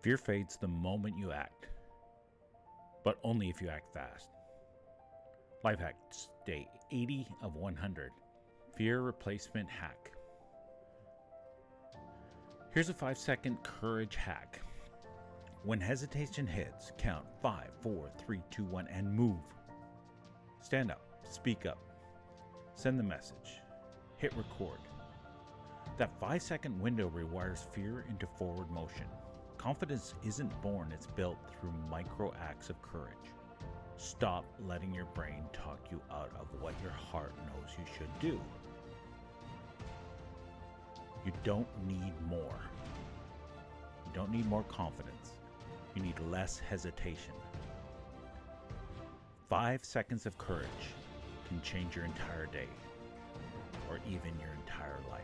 Fear fades the moment you act, but only if you act fast. Life hack day 80 of 100. Fear replacement hack. Here's a 5-second courage hack. When hesitation hits, count 5, 4, 3, 2, 1, and move. Stand up, speak up, send the message, hit record. That 5-second window rewires fear into forward motion. Confidence isn't born, it's built through micro acts of courage. Stop letting your brain talk you out of what your heart knows you should do. You don't need more. You don't need more confidence. You need less hesitation. 5 seconds of courage can change your entire day, or even your entire life.